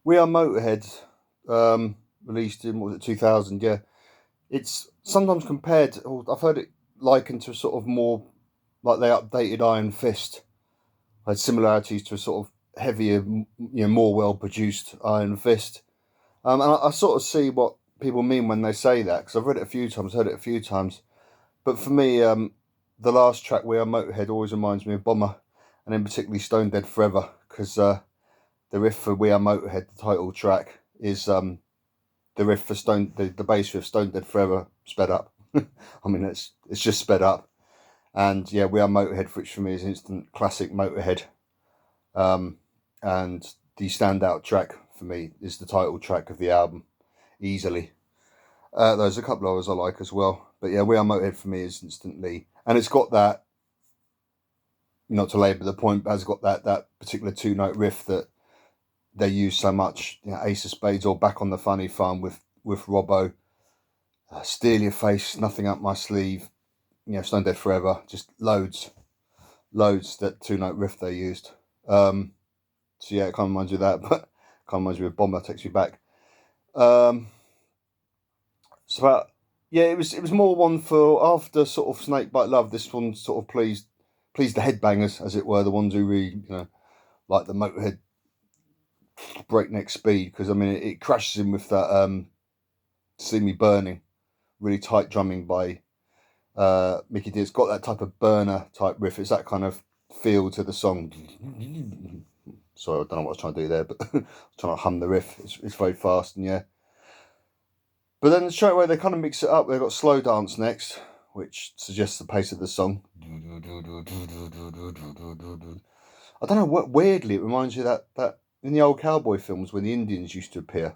We Are Motorhead, released in, what was it, 2000, yeah. It's sometimes compared, or I've heard it likened to a sort of more, like they updated Iron Fist, had similarities to a sort of heavier, more well-produced Iron Fist. And I sort of see what people mean when they say that, because I've read it a few times, heard it a few times. But for me, the last track, We Are Motorhead, always reminds me of Bomber, and then particularly Stone Dead Forever, because the riff for We Are Motorhead, the title track, is the riff for the bass riff Stone Dead Forever sped up. I mean, it's just sped up, and yeah, We Are Motorhead, which for me is instant classic Motorhead. And the standout track for me is the title track of the album, easily. There's a couple of others I like as well, but yeah, We Are Motorhead for me is instantly, and it's got that. Not to labour the point, but it's got that particular two-note riff that they use so much. Ace of Spades or Back on the Funny Farm with Robbo. Steal Your Face, Nothing Up My Sleeve. Stone Dead Forever. Just loads that two-note riff they used. So yeah, it kind of reminds you of that, but kind of reminds me of Bomber, Takes Me Back. So yeah, it was more one for after sort of Snakebite Love. This one sort of pleased the headbangers, as it were, the ones who really like the Motorhead breakneck speed, because I mean it crashes in with that See Me Burning, really tight drumming by Mickey D. It's got that type of burner type riff. It's that kind of feel to the song. Sorry, I don't know what I was trying to do there, but I was trying to hum the riff. It's very fast, and yeah. But then straight away they kind of mix it up. They've got slow dance next, which suggests the pace of the song. I don't know what, weirdly it reminds you that in the old cowboy films when the Indians used to appear.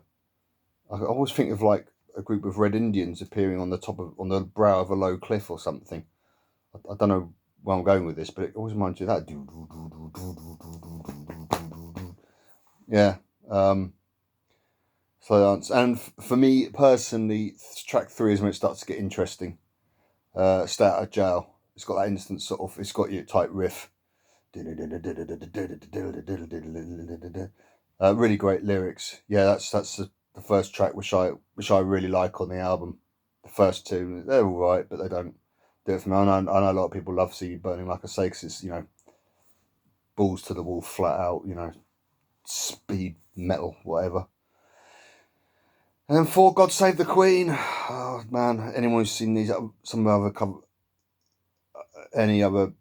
I always think of like a group of red Indians appearing on the brow of a low cliff or something. I don't know where I'm going with this, but it always reminds you of that. Yeah. Slow dance. And for me personally, track 3 is when it starts to get interesting. Stay Out of Jail. It's got that instant sort of, it's got your tight riff. Really great lyrics. Yeah, that's the first track which I really like on the album. The first two, they're all right, but they don't do it for me. I know a lot of people love See You Burning, like I say, because it's balls to the wall, flat out, speed metal, whatever. And then For God Save the Queen. Oh man, anyone who's seen these, some other any other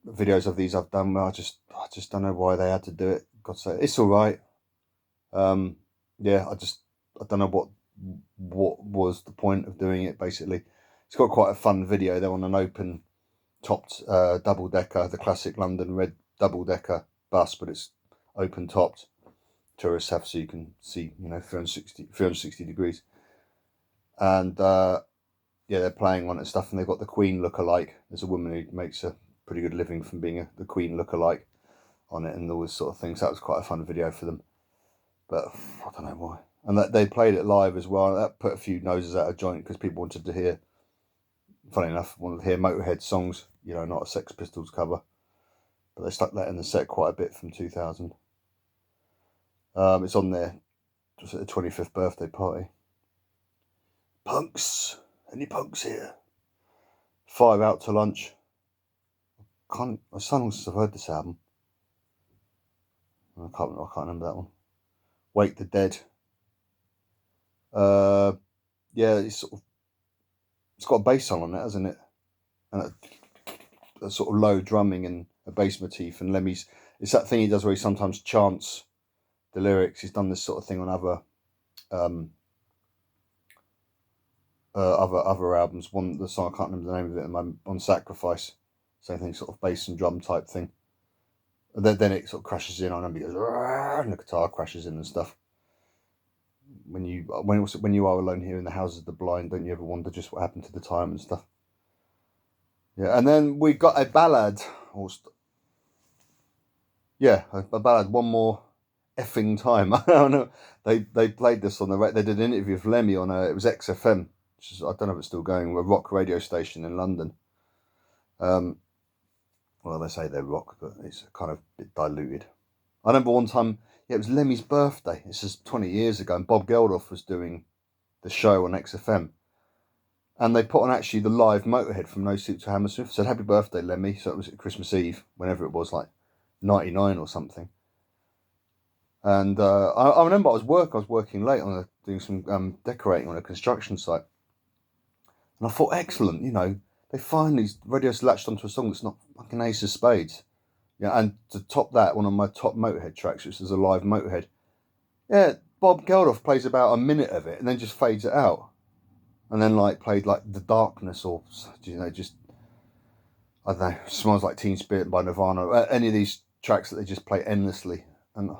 videos of these I've done, I just don't know why they had to do it. God save, it's all right. Yeah, I don't know what was the point of doing it. Basically, it's got quite a fun video. They're on an open topped double decker, the classic London red double decker bus, but it's open topped. Tourists have, so you can see 360 degrees, and yeah, they're playing on it and stuff, and they've got the Queen look-alike. There's a woman who makes a pretty good living from being the Queen look-alike on it, and all this sort of things. That was quite a fun video for them, but I don't know why. And that they played it live as well. That put a few noses out of joint because people wanted to hear. Funny enough, wanted to hear Motorhead songs, not a Sex Pistols cover, but they stuck that in the set quite a bit from 2000. It's on there just at the 25th birthday party. Punks, any punks here? 5 Out to Lunch. It's so long since I've heard this album. I can't remember that one. Wake the Dead. Yeah, it's got a bass on it, hasn't it? And a sort of low drumming and a bass motif. And Lemmy's, it's that thing he does where he sometimes chants the lyrics. He's done this sort of thing on other albums. The song, I can't remember the name of it at the moment, on Sacrifice. Same thing, sort of bass and drum type thing. And then it sort of crashes in on him, because and the guitar crashes in and stuff. When you are alone here in the houses of the blind, don't you ever wonder just what happened to the time and stuff? Yeah, and then we got a ballad, a ballad. One More Effing Time. I don't know. They played this on they did an interview with Lemmy on it was XFM, which is, I don't know if it's still going, a rock radio station in London. Well, they say they're rock, but it's kind of a bit diluted. I remember one time Yeah, it was Lemmy's birthday. This is 20 years ago, and Bob Geldof was doing the show on XFM. And they put on actually the live Motörhead from No Suit to Hammersmith. Said, "Happy birthday, Lemmy." So it was Christmas Eve, whenever it was, like 99 or something. And I remember I was working late on doing some decorating on a construction site. And I thought, excellent, you know, they finally, radio's latched onto a song that's not fucking Ace of Spades. Yeah, and to top that, one of my top Motörhead tracks, which is a live Motörhead. Yeah, Bob Geldof plays about a minute of it and then just fades it out. And then like played like The Darkness, or, you know, just, I don't know, Smells Like Teen Spirit by Nirvana, any of these tracks that they just play endlessly. And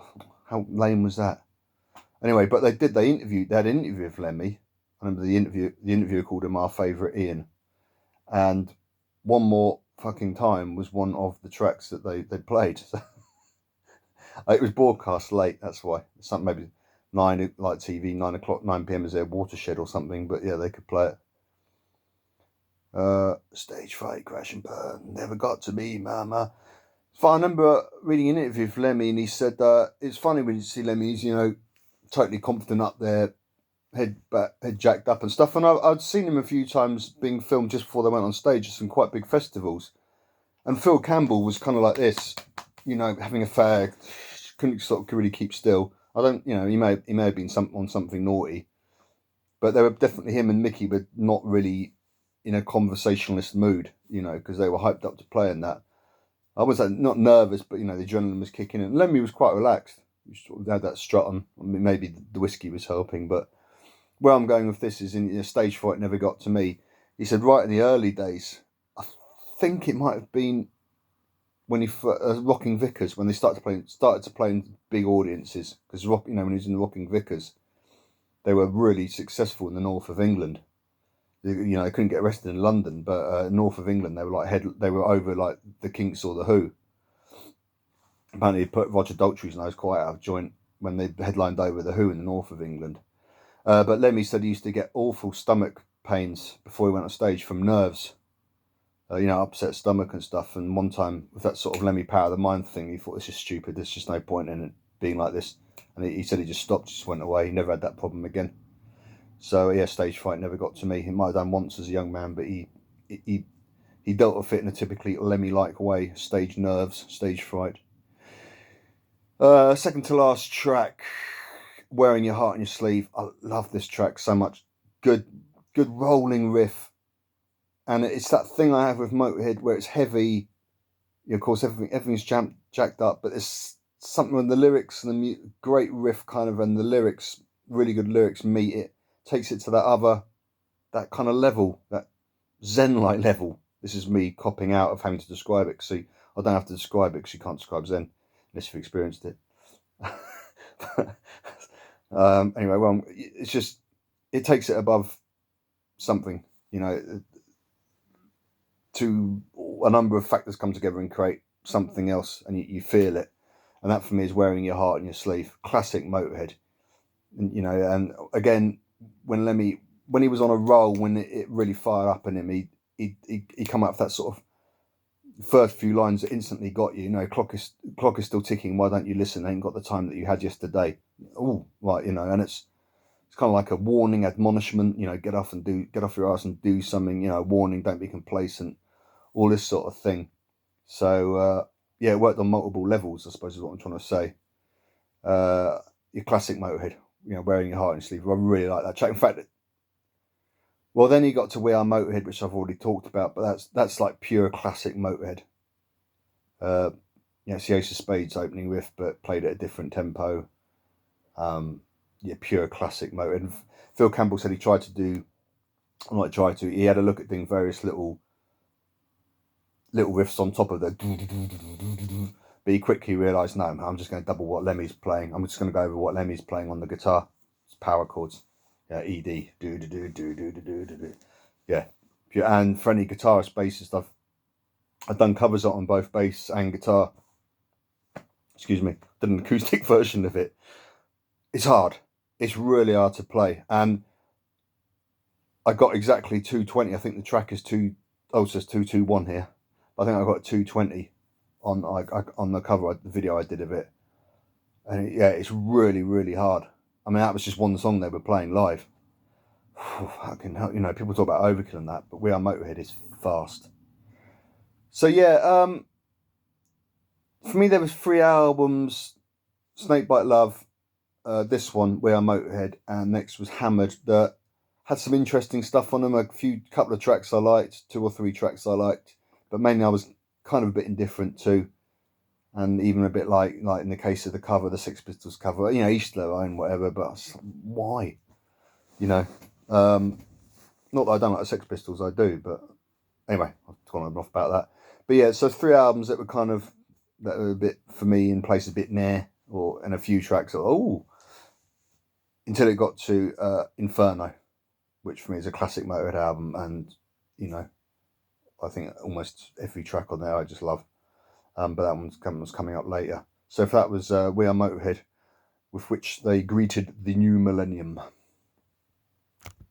how lame was that? Anyway, but they had an interview with Lemmy. I remember the interviewer called him our favourite Ian. And One More Fucking Time was one of the tracks that they played. So it was broadcast late, that's why. Something maybe 9, like TV, 9 o'clock, 9 p.m. is their watershed or something, but yeah, they could play it. Stage fright, crash and burn, never got to me, mama. So I remember reading an interview with Lemmy, and he said, it's funny when you see Lemmy, he's, you know, totally confident up there, head jacked up and stuff. And I'd seen him a few times being filmed just before they went on stage at some quite big festivals. And Phil Campbell was kind of like this, you know, having a fag, couldn't sort of really keep still. I don't, you know, he may have been on something naughty, but they were definitely, him and Mickey were not really in a conversationalist mood, you know, because they were hyped up to play in that. I was not nervous, but, you know, the adrenaline was kicking in. Lemmy was quite relaxed. He sort of had that strut on. I mean, maybe the whiskey was helping, but where I'm going with this is in Stage Fright Never Got to Me. He said right in the early days, I think it might have been when he Rocking Vickers, when they started to play in big audiences, because you know, when he was in the Rocking Vickers, they were really successful in the north of England. You know, they couldn't get arrested in London, but north of England, they were like they were over like the Kinks or the Who. Apparently, he put Roger Daltrey's nose quite out of joint when they headlined over the Who in the north of England. But Lemmy said he used to get awful stomach pains before he went on stage from nerves. You know, upset stomach and stuff. And one time, with that sort of Lemmy power of the mind thing, he thought, this is stupid. There's just no point in it being like this. And he said he just stopped, just went away. He never had that problem again. So yeah, Stage Fright Never Got to Me. He might have done once as a young man, but he dealt with it in a typically Lemmy-like way. Stage nerves, stage fright. Second to last track, Wearing Your Heart on Your Sleeve. I love this track so much. Good rolling riff. And it's that thing I have with Motörhead where it's heavy. Of course, everything's jacked up, but there's something when the lyrics and the great riff kind of, and the lyrics, really good lyrics, meet it, takes it to that kind of level, that Zen-like level. This is me copping out of having to describe it. See, I don't have to describe it because you can't describe Zen unless you've experienced it. Anyway, well, it's just, it takes it above something, you know, to a number of factors come together and create something else, and you feel it. And that for me is Wearing Your Heart on Your Sleeve. Classic Motörhead. And, you know, and again, when he was on a roll, when it really fired up in him, he come up with that sort of first few lines that instantly got you. You know, clock is still ticking. Why don't you listen? I ain't got the time that you had yesterday. Oh, right, you know, and it's kind of like a warning, admonishment. You know, get off your ass and do something. You know, warning, don't be complacent. All this sort of thing. So yeah, it worked on multiple levels, I suppose is what I'm trying to say. Your classic Motörhead, you know, Wearing Your Heart on Your Sleeve. I really like that track. In fact, well, then he got to We Are Motörhead, which I've already talked about, but that's like pure classic Motörhead. Yeah, it's the Ace of Spades opening riff, but played at a different tempo. Yeah, pure classic Motörhead. And Phil Campbell said he he had a look at doing various little riffs on top of the, but he quickly realised, no, I'm just going to double what Lemmy's playing. I'm just going to go over what Lemmy's playing on the guitar. It's power chords. Yeah, ED, yeah. And for any guitarist, bassist, I've done covers on both bass and guitar. Excuse me, did an acoustic version of it. It's hard. It's really hard to play, and I got exactly 220. I think the track is it says 221 here. I think I got 220 on the cover, the video I did of it. And yeah, it's really, really hard. I mean, that was just one song they were playing live. Fucking hell, you know, people talk about Overkill and that, but We Are Motorhead is fast. So yeah, for me there was 3 albums: Snakebite Love, this one, We Are Motorhead, and next was Hammered, that had some interesting stuff on them. A couple of tracks I liked, 2 or 3 tracks I liked, but mainly I was kind of a bit indifferent to, and even a bit like in the case of the cover, the Sex Pistols cover, you know, each their own, whatever. But why, you know? Not that I don't like the Sex Pistols, I do, but anyway, I've gone off about that. But yeah, so 3 albums that were kind of, that were a bit for me in places a bit near, or and a few tracks that, oh, until it got to Inferno, which for me is a classic Motörhead album, and you know, I think almost every track on there I just love. But that was coming up later. So if that was We Are Motorhead, with which they greeted the new millennium.